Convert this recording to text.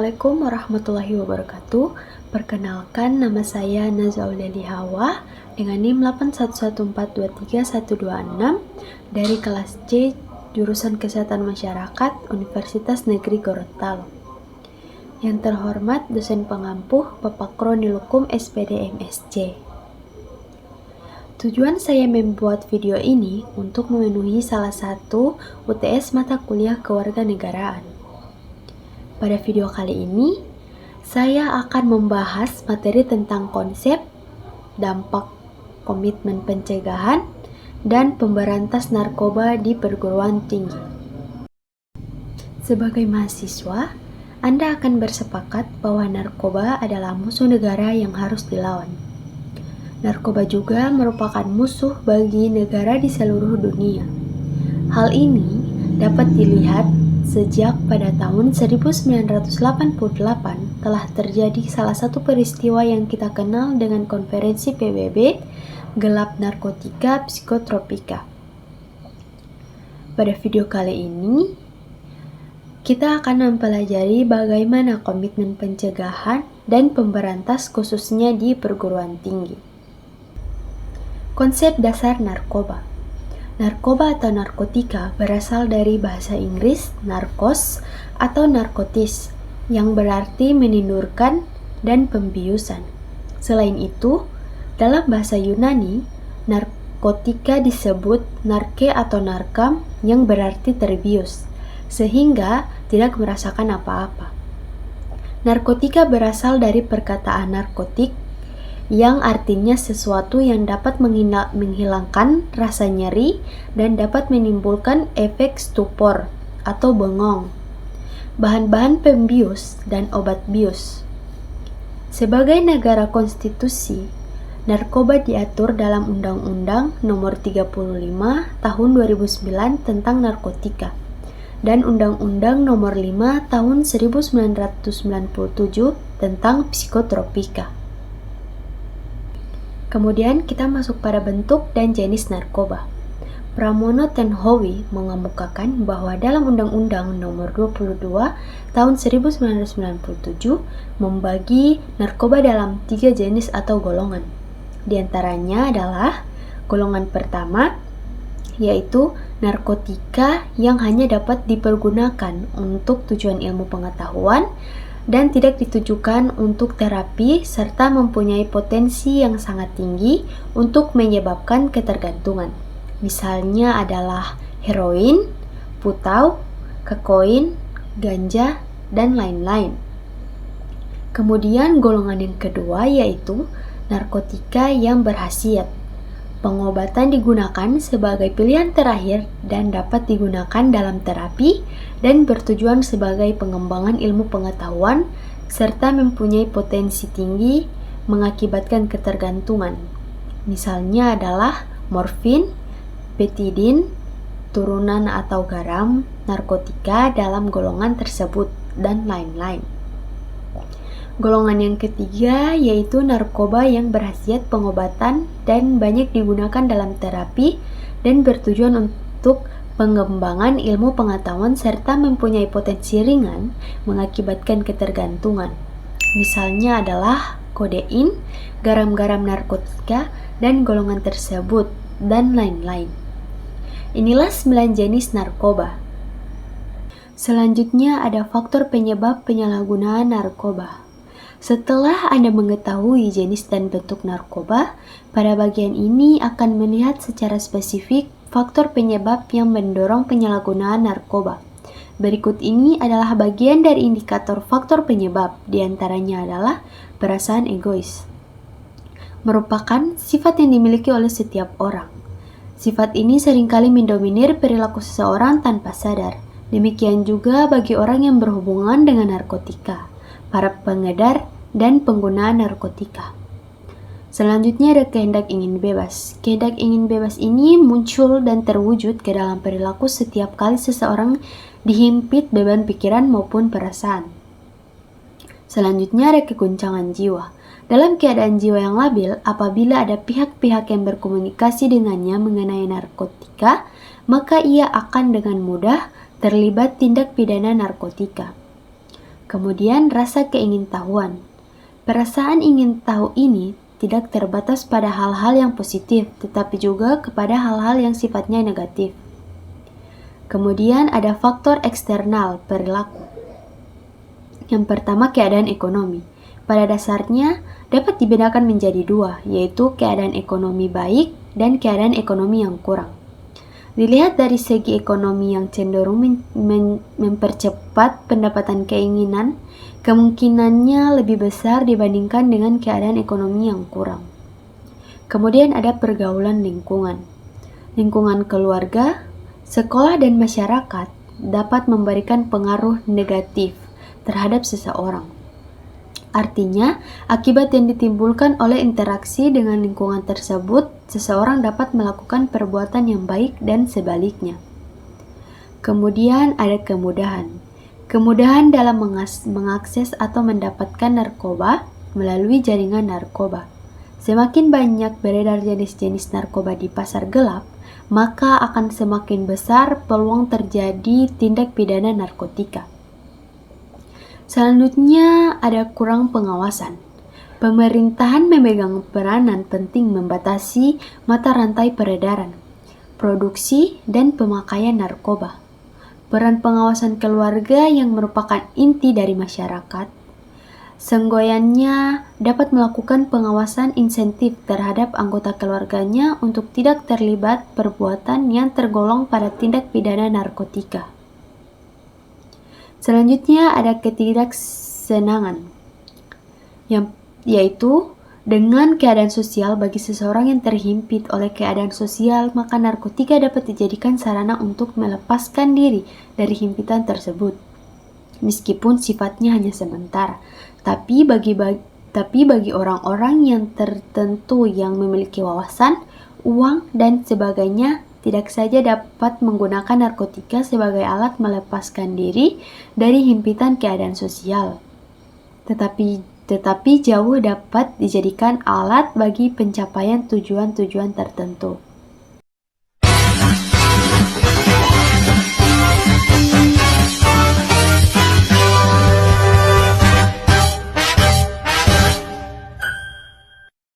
Assalamualaikum warahmatullahi wabarakatuh. Perkenalkan, nama saya Nazauleli Hawa dengan NIM 811423126 dari kelas C jurusan Kesehatan Masyarakat Universitas Negeri Gorontalo. Yang terhormat dosen pengampuh Bapak Kronilukum SPD MSc. Tujuan saya membuat video ini untuk memenuhi salah satu UTS mata kuliah kewarganegaraan. Pada video kali ini, saya akan membahas materi tentang konsep, dampak, komitmen pencegahan, dan pemberantas narkoba di perguruan tinggi. Sebagai mahasiswa, Anda akan bersepakat bahwa narkoba adalah musuh negara yang harus dilawan. Narkoba juga merupakan musuh bagi negara di seluruh dunia. Hal ini dapat dilihat sejak pada tahun 1988 telah terjadi salah satu peristiwa yang kita kenal dengan konferensi PBB, gelap narkotika psikotropika. Pada video kali ini, kita akan mempelajari bagaimana komitmen pencegahan dan pemberantas khususnya di perguruan tinggi. Konsep dasar narkoba. Narkoba atau narkotika berasal dari bahasa Inggris narkos atau narkotis yang berarti menindurkan dan pembiusan. Selain itu, dalam bahasa Yunani, narkotika disebut narke atau narkam yang berarti terbius, sehingga tidak merasakan apa-apa. Narkotika berasal dari perkataan narkotik yang artinya sesuatu yang dapat menghilangkan rasa nyeri dan dapat menimbulkan efek stupor atau bengong, bahan-bahan pembius dan obat bius. Sebagai negara konstitusi, narkoba diatur dalam Undang-Undang Nomor 35 Tahun 2009 tentang narkotika dan Undang-Undang Nomor 5 Tahun 1997 tentang psikotropika. Kemudian kita masuk pada bentuk dan jenis narkoba. Pramono Tenhowi mengemukakan bahwa dalam Undang-Undang Nomor 22 Tahun 1997 membagi narkoba dalam 3 jenis atau golongan. Di antaranya adalah golongan pertama, yaitu narkotika yang hanya dapat dipergunakan untuk tujuan ilmu pengetahuan dan tidak ditujukan untuk terapi serta mempunyai potensi yang sangat tinggi untuk menyebabkan ketergantungan. Misalnya adalah heroin, putau, kokain, ganja, dan lain-lain. Kemudian golongan yang kedua yaitu narkotika yang berkhasiat. Pengobatan digunakan sebagai pilihan terakhir dan dapat digunakan dalam terapi dan bertujuan sebagai pengembangan ilmu pengetahuan serta mempunyai potensi tinggi mengakibatkan ketergantungan. Misalnya adalah morfin, betidin, turunan atau garam, narkotika dalam golongan tersebut, dan lain-lain. Golongan yang ketiga yaitu narkoba yang berkhasiat pengobatan dan banyak digunakan dalam terapi dan bertujuan untuk pengembangan ilmu pengetahuan serta mempunyai potensi ringan mengakibatkan ketergantungan. Misalnya adalah kodein, garam-garam narkotika, dan golongan tersebut, dan lain-lain. Inilah 9 jenis narkoba. Selanjutnya ada faktor penyebab penyalahgunaan narkoba. Setelah Anda mengetahui jenis dan bentuk narkoba, pada bagian ini akan melihat secara spesifik faktor penyebab yang mendorong penyalahgunaan narkoba. Berikut ini adalah bagian dari indikator faktor penyebab, diantaranya adalah perasaan egois. Merupakan sifat yang dimiliki oleh setiap orang. Sifat ini seringkali mendominir perilaku seseorang tanpa sadar. Demikian juga bagi orang yang berhubungan dengan narkotika, para pengedar, dan pengguna narkotika. Selanjutnya ada kehendak ingin bebas. Kehendak ingin bebas ini muncul dan terwujud ke dalam perilaku setiap kali seseorang dihimpit beban pikiran maupun perasaan. Selanjutnya ada keguncangan jiwa. Dalam keadaan jiwa yang labil, apabila ada pihak-pihak yang berkomunikasi dengannya mengenai narkotika, maka ia akan dengan mudah terlibat tindak pidana narkotika. Kemudian rasa keingintahuan. Perasaan ingin tahu ini tidak terbatas pada hal-hal yang positif, tetapi juga kepada hal-hal yang sifatnya negatif. Kemudian ada faktor eksternal perilaku. Yang pertama, keadaan ekonomi. Pada dasarnya dapat dibedakan menjadi dua, yaitu keadaan ekonomi baik dan keadaan ekonomi yang kurang. Dilihat dari segi ekonomi yang cenderung mempercepat pendapatan keinginan, kemungkinannya lebih besar dibandingkan dengan keadaan ekonomi yang kurang. Kemudian ada pergaulan lingkungan. Lingkungan keluarga, sekolah, dan masyarakat dapat memberikan pengaruh negatif terhadap seseorang. Artinya, akibat yang ditimbulkan oleh interaksi dengan lingkungan tersebut, seseorang dapat melakukan perbuatan yang baik dan sebaliknya. Kemudian ada kemudahan. Kemudahan dalam mengakses atau mendapatkan narkoba melalui jaringan narkoba. Semakin banyak beredar jenis-jenis narkoba di pasar gelap, maka akan semakin besar peluang terjadi tindak pidana narkotika. Selanjutnya ada kurang pengawasan. Pemerintahan memegang peranan penting membatasi mata rantai peredaran, produksi, dan pemakaian narkoba. Peran pengawasan keluarga yang merupakan inti dari masyarakat, senggoyannya dapat melakukan pengawasan insentif terhadap anggota keluarganya untuk tidak terlibat perbuatan yang tergolong pada tindak pidana narkotika. Selanjutnya ada ketidaksenangan, yaitu dengan keadaan sosial. Bagi seseorang yang terhimpit oleh keadaan sosial, maka narkotika dapat dijadikan sarana untuk melepaskan diri dari himpitan tersebut. Meskipun sifatnya hanya sementara, tapi bagi orang-orang yang tertentu yang memiliki wawasan, uang, dan sebagainya, tidak saja dapat menggunakan narkotika sebagai alat melepaskan diri dari himpitan keadaan sosial, tetapi jauh dapat dijadikan alat bagi pencapaian tujuan-tujuan tertentu.